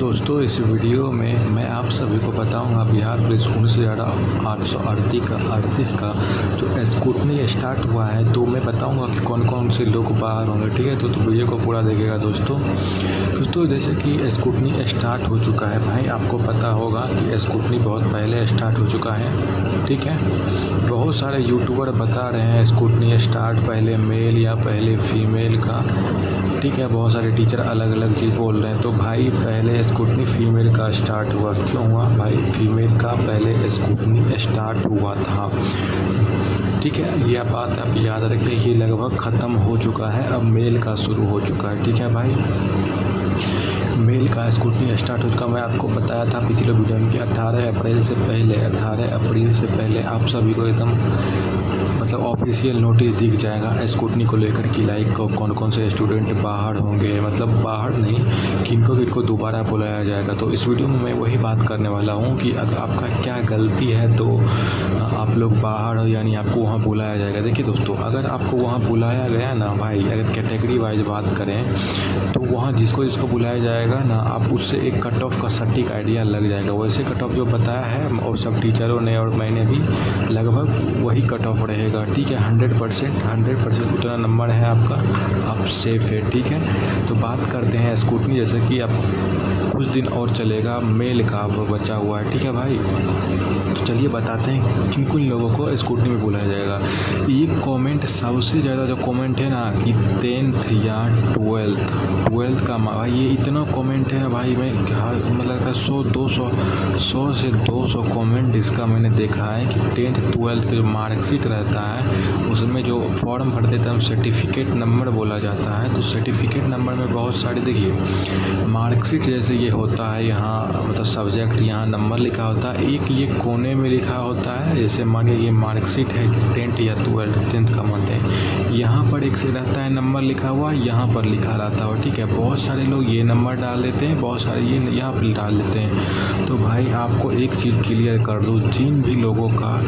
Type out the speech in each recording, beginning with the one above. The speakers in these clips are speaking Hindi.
दोस्तों इस वीडियो में मैं आप सभी को बताऊंगा बिहार पुलिस 19,838 का जो स्क्रूटनी स्टार्ट हुआ है। तो मैं बताऊंगा कि कौन कौन से लोग बाहर होंगे, ठीक है। तो वीडियो को पूरा देखिएगा दोस्तों। जैसे कि स्क्रूटनी स्टार्ट हो चुका है भाई, आपको पता होगा कि स्क्रूटनी बहुत पहले स्टार्ट हो चुका है, ठीक है। बहुत सारे यूट्यूबर बता रहे हैं स्क्रूटनी स्टार्ट पहले मेल या पहले फीमेल का, ठीक है। बहुत सारे टीचर अलग अलग चीज़ बोल रहे हैं। तो भाई पहले स्क्रूटनी फीमेल का स्टार्ट हुआ, क्यों हुआ भाई? फीमेल का पहले स्क्रूटनी स्टार्ट हुआ था, ठीक है। यह बात आप याद रखिए। ये लगभग ख़त्म हो चुका है, अब मेल का शुरू हो चुका है, ठीक है भाई। मेल का स्क्रूटनी स्टार्ट हो चुका। मैं आपको बताया था पिछले वीडियो में कि 18 अप्रैल से पहले आप सभी को एकदम ऑफिशियल नोटिस दिख जाएगा स्क्रूटनी को लेकर कि लाइक कौन कौन से स्टूडेंट बाहर होंगे, बाहर नहीं, किनको दोबारा बुलाया जाएगा। तो इस वीडियो में मैं वही बात करने वाला हूँ कि अगर आपका क्या गलती है तो आप लोग बाहर हो, यानी आपको वहाँ बुलाया जाएगा। देखिए दोस्तों, अगर आपको वहाँ बुलाया गया ना भाई, अगर कैटेगरी वाइज बात करें तो वहाँ जिसको बुलाया जाएगा ना, आप उससे एक कट ऑफ का सटीक आइडिया लग जाएगा। वैसे कट ऑफ जो बताया है और सब टीचरों ने और मैंने भी, लगभग वही कट ऑफ रहेगा, ठीक है। 100% उतना नंबर है आपका, आप सेफ है, ठीक है। तो बात करते हैं स्क्रूटनी, जैसे कि आप कुछ दिन और चलेगा, मेल का बचा हुआ है, ठीक है भाई। तो चलिए बताते हैं किन किन लोगों को स्क्रूटनी में बुलाया जाएगा। ये कमेंट सबसे ज़्यादा जो कमेंट है ना कि 10th या 12th का, भाई ये इतना कमेंट है ना भाई, मैं क्या लगता है 100 से 200 कमेंट इसका मैंने देखा है कि 10th 12th का जो मार्कशीट रहता है उसमें जो फॉर्म भरते थे हम सर्टिफिकेट नंबर बोला जाता है। तो सर्टिफिकेट नंबर में बहुत सारे, देखिए मार्कशीट जैसे ये होता है, यहाँ सब्जेक्ट यहाँ नंबर लिखा होता है, एक ये कोने में लिखा होता है। जैसे मानिए ये मार्कशीट है कि 10th या 10th का मंथ है, यहाँ पर एक से रहता है नंबर लिखा हुआ, यहाँ पर लिखा रहता है, ठीक है। बहुत सारे लोग ये नंबर डाल देते हैं, बहुत सारे ये यहाँ पर डाल देते हैं। तो भाई आपको एक चीज़ क्लियर कर दूँ, जिन भी लोगों का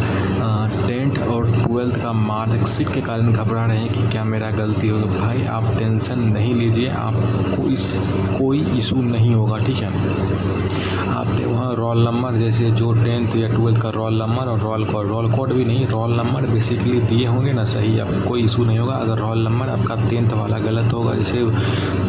10th और 12th का मार्कशीट के कारण घबरा रहे हैं कि क्या मेरा गलती हो, तो भाई आप टेंशन नहीं लीजिए, आपको कोई इशू नहीं होगा, ठीक है। आपने वहाँ रोल नंबर, जैसे जो 10th या 12th का रोल नंबर और रोल कोड भी नहीं, रोल नंबर बेसिकली दिए होंगे ना सही, आपको कोई इशू नहीं होगा। अगर रोल नंबर आपका 10th वाला गलत होगा जैसे,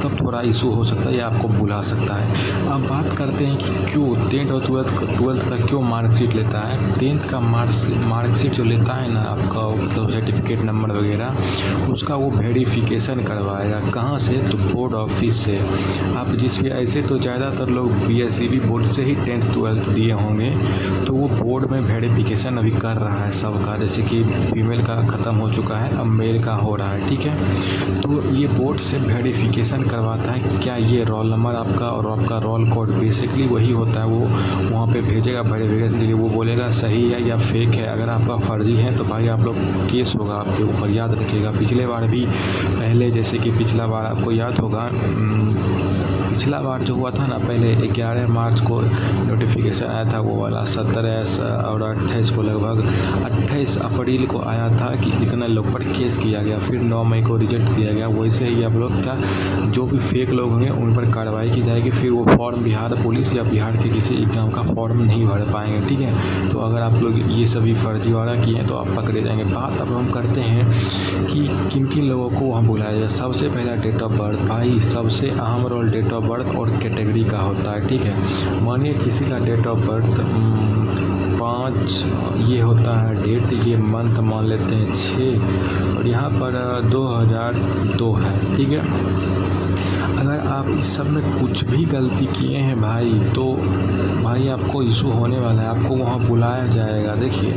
तब थोड़ा इशू हो सकता है या आपको बुला सकता है। अब बात करते हैं कि क्यों 10th और 12th का क्यों मार्कशीट लेता है। 10th का मार्कशीट जो लेता है ना आपका, सर्टिफिकेट नंबर वगैरह, उसका वो वेरिफिकेशन करवाएगा। कहाँ से? तो बोर्ड ऑफिस से। आप जिस भी, ऐसे तो ज़्यादातर लोग BSEB बोर्ड से ही 10th 12th दिए होंगे, तो वो बोर्ड में वेरिफिकेशन अभी कर रहा है सबका। जैसे कि फीमेल का ख़त्म हो चुका है, अब मेल का हो रहा है, ठीक है। तो ये बोर्ड से वेरिफिकेशन करवाता है क्या ये रोल नंबर आपका और आपका रोल कोड बेसिकली वही होता है, वो वहाँ पे भेजेगा वेरिफिकेशन के लिए। वो बोलेगा सही है या फेक है। अगर आपका फर्जी है तो भाई आप लोग केस होगा आपके ऊपर, याद रखिएगा। पिछले बार भी पहले, जैसे कि पिछला बार आपको याद होगा, पिछला बार जो हुआ था ना, पहले 11 मार्च को नोटिफिकेशन आया था वो वाला, 17 और 28 को, लगभग 28 अप्रैल को आया था कि इतना लोग पर केस किया गया, फिर 9 मई को रिजल्ट दिया गया। वैसे ही आप लोग का जो भी फेक लोग होंगे उन पर कार्रवाई की जाएगी, फिर वो फॉर्म बिहार पुलिस या बिहार के किसी एग्ज़ाम का फॉर्म नहीं भर पाएंगे, ठीक है। तो अगर आप लोग ये सभी फर्जीवाड़ा किए हैं तो आप पकड़े जाएंगे। बात अब हम करते हैं कि किन किन लोगों को वहाँ बुलाया जाए। सबसे पहला डेट ऑफ बर्थ, भाई सबसे अहम रोल डेट ऑफ बर्थ और कैटेगरी का होता है, ठीक है। मानिए किसी का डेट ऑफ बर्थ 5 ये होता है डेट, ये मंथ मान लेते हैं 6, और यहाँ पर 2002 है, ठीक है। अगर आप इस सब में कुछ भी गलती किए हैं भाई, तो भाई आपको इशू होने वाला है, आपको वहाँ बुलाया जाएगा। देखिए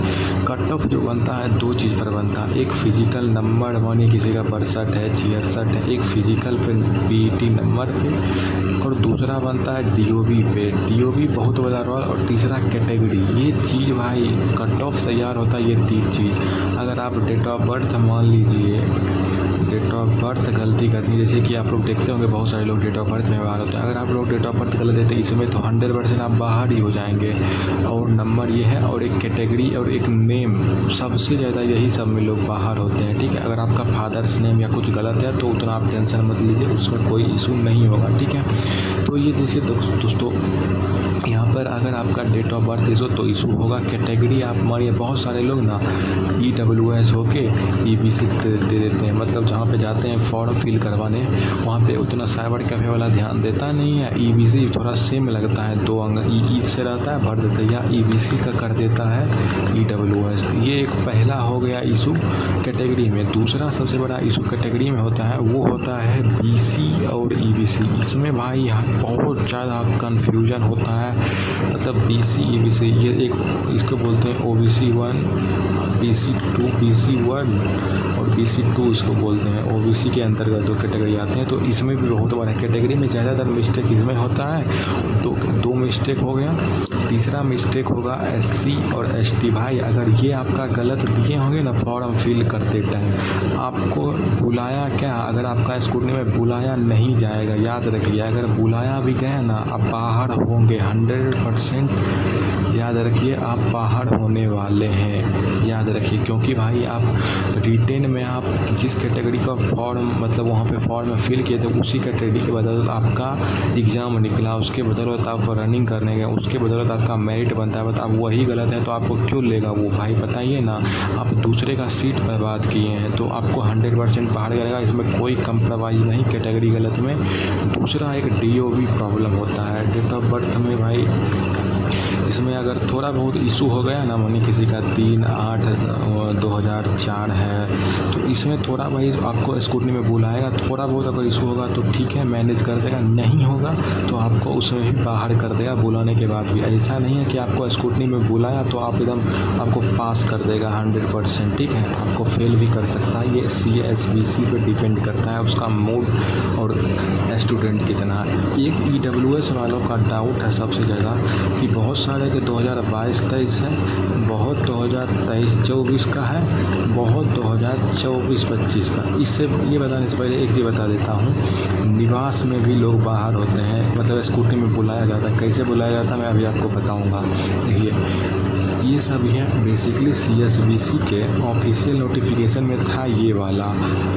कट ऑफ जो बनता है 2 चीज़ पर बनता है, एक फिजिकल नंबर, मानिए किसी का 62 है 66 है, एक फिजिकल पे PET नंबर पे, और दूसरा बनता है DOB पे। DOB बहुत बड़ा रोल, और तीसरा कैटेगरी। ये चीज़ भाई कट ऑफ तैयार होता है, ये 3 चीज़। अगर आप डेट ऑफ बर्थ मान लीजिए डेट ऑफ बर्थ गलती करनी, जैसे कि आप लोग देखते होंगे बहुत सारे लोग डेट ऑफ बर्थ में बाहर होते हैं। अगर आप लोग डेट ऑफ बर्थ गलत देते इसमें तो 100% आप बाहर ही हो जाएंगे। और नंबर ये है, और एक कैटेगरी और एक नेम, सबसे ज़्यादा यही सब में लोग बाहर होते हैं, ठीक है। अगर आपका फादर्स नेम या कुछ गलत है तो उतना आप टेंशन मत लीजिए, उसमें कोई इशू नहीं होगा, ठीक है। तो ये जैसे दोस्तों यहाँ पर अगर आपका डेट ऑफ बर्थ इशू तो इशू होगा। कैटेगरी आप मानिए बहुत सारे लोग ना EWS होके EBC दे देते हैं, मतलब जहाँ पे जाते हैं फॉर्म फिल करवाने वहाँ पे उतना साइबर कैफे वाला ध्यान देता नहीं है। EBC थोड़ा सेम लगता है, 2 अंक ई से रहता है, भर देते हैं, या EBC का कर देता है EWS। ये एक पहला हो गया इशू कैटेगरी में। दूसरा सबसे बड़ा इशू कैटेगरी में होता है वो होता है BC और EBC। इसमें भाई यहाँ बहुत ज़्यादा कन्फ्यूजन होता है, मतलब BC EBC ये एक इसको बोलते हैं OBC 1 BC 2 BC 1 और BC 2 इसको बोलते हैं। OBC के अंतर्गत 2 कैटेगरी आते हैं, तो इसमें भी बहुत बड़ा कैटेगरी में ज़्यादातर मिस्टेक इसमें होता है। तो 2 मिस्टेक हो गया। तीसरा मिस्टेक होगा SC और ST। भाई अगर ये आपका गलत दिए होंगे ना फॉर्म फिल करते टाइम, आपको बुलाया क्या, अगर आपका स्कूटी में बुलाया नहीं जाएगा, याद रखिए। अगर बुलाया भी गया ना आप बाहर होंगे 100%, याद रखिए आप बाहर होने वाले हैं, याद रखिए। क्योंकि भाई आप रिटेन में आप जिस कैटेगरी का फॉर्म मतलब वहाँ पे फॉर्म फिल किए थे उसी कैटेगरी के बदौलत आपका एग्ज़ाम निकला, उसके बदौलत आप रनिंग करने गए, उसके बदौलत आपका मेरिट बनता है, बट आप वही गलत है तो आपको क्यों लेगा वो, भाई बताइए ना। आप दूसरे का सीट बर्बाद किए हैं तो आपको 100% बाहर करेगा, इसमें कोई कंप्रोमाइज़ नहीं कैटेगरी गलत में। दूसरा एक DOB प्रॉब्लम होता है डेट ऑफ बर्थ में। भाई इसमें अगर थोड़ा बहुत इशू हो गया ना, मानी किसी का 3/8/2004 है, तो इसमें थोड़ा भाई आपको स्कूटी में बुलाएगा, थोड़ा बहुत अगर इशू होगा तो ठीक है मैनेज कर देगा, नहीं होगा तो आपको उसमें भी बाहर कर देगा बुलाने के बाद भी। ऐसा नहीं है कि आपको स्कूटी में बुलाया तो आप एकदम आपको पास कर देगा 100%, ठीक है, आपको फेल भी कर सकता है। ये CSBC पे डिपेंड करता है उसका मूड और स्टूडेंट कितना है। एक EWS वालों का डाउट है सबसे ज़्यादा कि बहुत सारे के 2022-23 है, बहुत 2023-24 का है, बहुत 2024-25 का। इससे ये बताने से पहले एक चीज़ बता देता हूँ, निवास में भी लोग बाहर होते हैं, मतलब स्कूटी में बुलाया जाता है। कैसे बुलाया जाता है मैं अभी आपको बताऊँगा। देखिए ये सब है बेसिकली CSBC के ऑफिशियल नोटिफिकेशन में था ये वाला,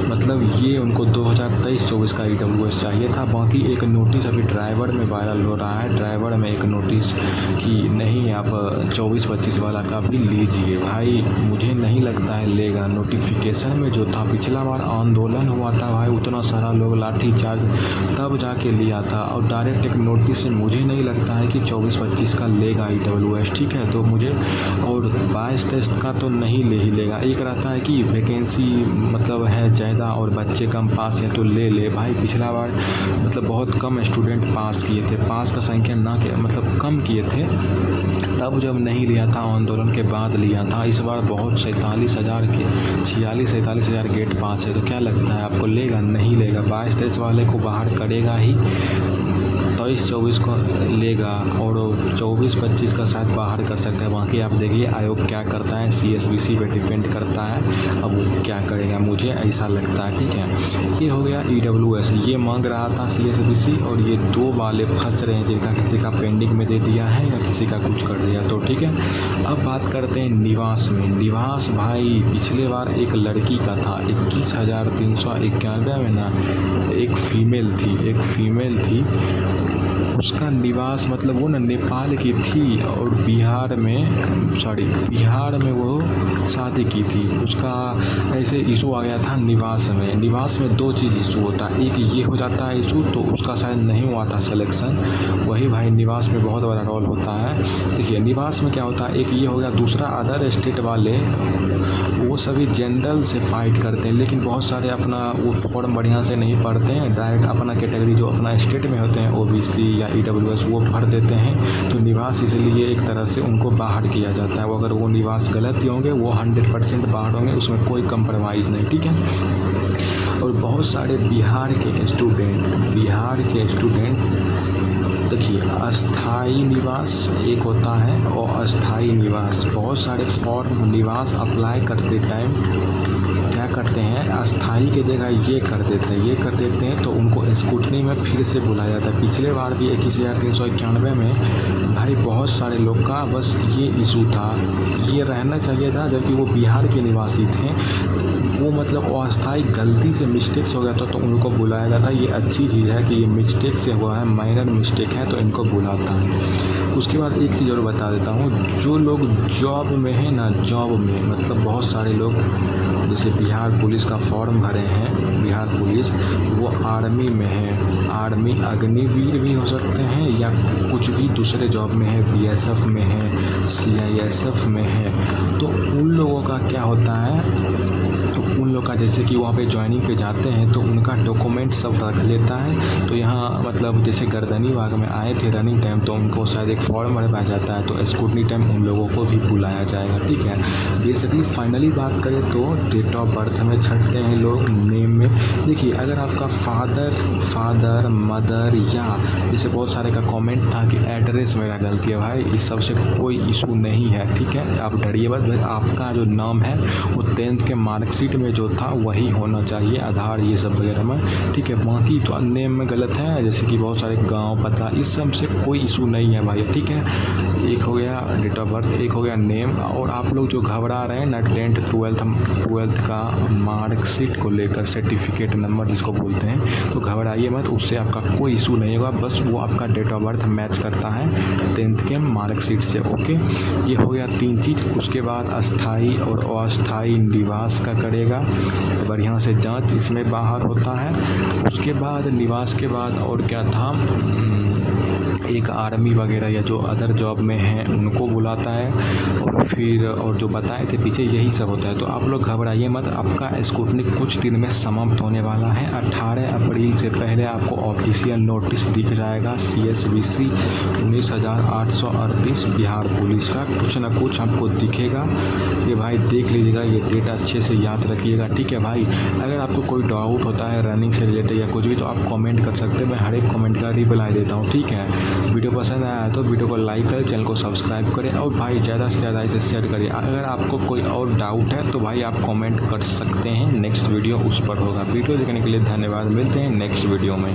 मतलब ये उनको 2023-24 का EWS चाहिए था। बाकी एक नोटिस अभी ड्राइवर में वायरल हो रहा है, ड्राइवर में एक नोटिस कि नहीं आप 24-25 वाला का भी लीजिए। भाई मुझे नहीं लगता है लेगा। नोटिफिकेशन में जो था पिछला बार आंदोलन हुआ था भाई, उतना सारा लोग लाठी चार्ज तब जाके लिया था, और डायरेक्ट एक नोटिस से मुझे नहीं लगता है कि 24-25 का लेगा EWS, ठीक है। तो मुझे और 22-23 का तो नहीं ले ही लेगा। एक रहता है कि वैकेंसी मतलब है ज़्यादा और बच्चे कम पास हैं तो ले भाई पिछला बार मतलब बहुत कम स्टूडेंट पास किए थे, पास का संख्या ना के मतलब कम किए थे, तब जब नहीं लिया था आंदोलन के बाद लिया था। इस बार बहुत 47,000 के 46-47,000 गेट पास है, तो क्या लगता है आपको लेगा, नहीं लेगा। 22-23 वाले को बाहर करेगा ही, 23-24 को लेगा और 24-25 का शायद बाहर कर सकता है। बाकी आप देखिए आयोग क्या करता है, CSBC पे डिपेंड करता है, अब वो क्या करेगा, मुझे ऐसा लगता है, ठीक है। ये हो गया EWS, ये मांग रहा था CSBC, और ये 2 वाले फंस रहे हैं जिनका किसी का पेंडिंग में दे दिया है या किसी का कुछ कर दिया, तो ठीक है। अब बात करते हैं निवास में। निवास भाई पिछले बार एक लड़की का था 21,391 में ना, एक फीमेल थी, उसका निवास मतलब वो ना नेपाल की थी और बिहार में वो शादी की थी। उसका ऐसे इशू आ गया था निवास में 2 चीज़ इशू होता है, एक ये हो जाता है इशू तो उसका शायद नहीं हुआ था सिलेक्शन, वही भाई निवास में बहुत बड़ा रोल होता है। देखिए निवास में क्या होता है, एक ये हो गया, दूसरा अदर स्टेट वाले वो सभी जनरल से फाइट करते हैं, लेकिन बहुत सारे अपना वो फॉर्म बढ़िया से नहीं पढ़ते हैं, डायरेक्ट अपना कैटेगरी जो अपना स्टेट में होते हैं OBC या EWS वो भर देते हैं, तो निवास इसलिए एक तरह से उनको बाहर किया जाता है। वो अगर वो निवास गलत ही होंगे वो 100% बाहर होंगे, उसमें कोई कंप्रोमाइज़ नहीं, ठीक है। और बहुत सारे बिहार के स्टूडेंट देखिए, अस्थाई निवास एक होता है और अस्थाई निवास। बहुत सारे फॉर्म निवास अप्लाई करते टाइम क्या करते हैं, अस्थाई की जगह ये कर देते हैं तो उनको स्क्रूटनी में फिर से बुलाया जाता है। पिछले बार भी 21,391 में भाई बहुत सारे लोग का बस ये इशू था, ये रहना चाहिए था, जबकि वो बिहार के निवासी थे। वो मतलब अस्थाई गलती से मिस्टेक से हो गया था तो उनको बुलाया जाता है। ये अच्छी चीज़ है कि ये मिस्टेक से हुआ है, माइनर मिस्टेक है तो इनको बुलाता है। उसके बाद एक चीज़ और बता देता हूँ, जो लोग जॉब में हैं ना, जॉब में मतलब बहुत सारे लोग जैसे बिहार पुलिस का फॉर्म भरे हैं, बिहार पुलिस वो आर्मी में है, आर्मी अग्निवीर भी हो सकते हैं या कुछ भी दूसरे जॉब में है, बीएसएफ में है, सीआईएसएफ में है। तो उन लोगों का क्या होता है, तो उन लोग का जैसे कि वहाँ पे ज्वाइनिंग पे जाते हैं तो उनका डॉक्यूमेंट सब रख लेता है। तो यहाँ मतलब जैसे गर्दनी बाग में आए थे रनिंग टाइम तो उनको शायद एक फॉर्म भरवाया जाता है, तो स्क्रूटनी टाइम उन लोगों को भी बुलाया जाएगा, ठीक है। बेसिकली फाइनली बात करें तो डेट ऑफ बर्थ में छटते हैं लोग, नेम में। देखिए, अगर आपका फादर मदर या जैसे बहुत सारे का कॉमेंट था कि एड्रेस मेरा गलती है, भाई इस सब से कोई इशू नहीं है, ठीक है। आप डरिए मत, भाई आपका जो नाम है वो 10th के मार्कशीट में जो था वही होना चाहिए, आधार ये सब वगैरह में, ठीक है। बाकी तो नेम में गलत है, जैसे कि बहुत सारे गांव पता, इस सब से कोई इशू नहीं है भाई, ठीक है। एक हो गया डेट ऑफ बर्थ, एक हो गया नेम। और आप लोग जो घबरा रहे हैं ना 10th 12th का मार्कशीट को लेकर, सर्टिफिकेट नंबर जिसको बोलते हैं, तो घबराइए मत, उससे आपका कोई इशू नहीं होगा। बस वो आपका डेट ऑफ बर्थ मैच करता है 10th के मार्कशीट से, ओके। ये हो गया 3 चीज़। उसके बाद अस्थाई और अस्थाई निवास का करेगा बढ़िया से जांच, इसमें बाहर होता है। उसके बाद निवास के बाद और क्या था, एक आर्मी वगैरह या जो अदर जॉब में हैं उनको बुलाता है, और फिर और जो बताए थे पीछे यही सब होता है। तो आप लोग घबराइए मत, आपका स्क्रूटनी कुछ दिन में समाप्त होने वाला है। 18 अप्रैल से पहले आपको ऑफिशियल नोटिस दिख जाएगा CSBC 19,838 बिहार पुलिस का, कुछ ना कुछ आपको दिखेगा। ये भाई देख लीजिएगा, ये डेट अच्छे से याद रखिएगा, ठीक है भाई। अगर आपको कोई डाउट होता है रनिंग से रिलेटेड या कुछ भी तो आप कमेंट कर सकते हैं, मैं हर एक कमेंट का रिप्लाई देता हूँ, ठीक है। वीडियो पसंद आया तो वीडियो को लाइक करें, चैनल को सब्सक्राइब करें और भाई ज़्यादा से ज़्यादा इसे शेयर करिए। अगर आपको कोई और डाउट है तो भाई आप कमेंट कर सकते हैं, नेक्स्ट वीडियो उस पर होगा। वीडियो देखने के लिए धन्यवाद, मिलते हैं नेक्स्ट वीडियो में।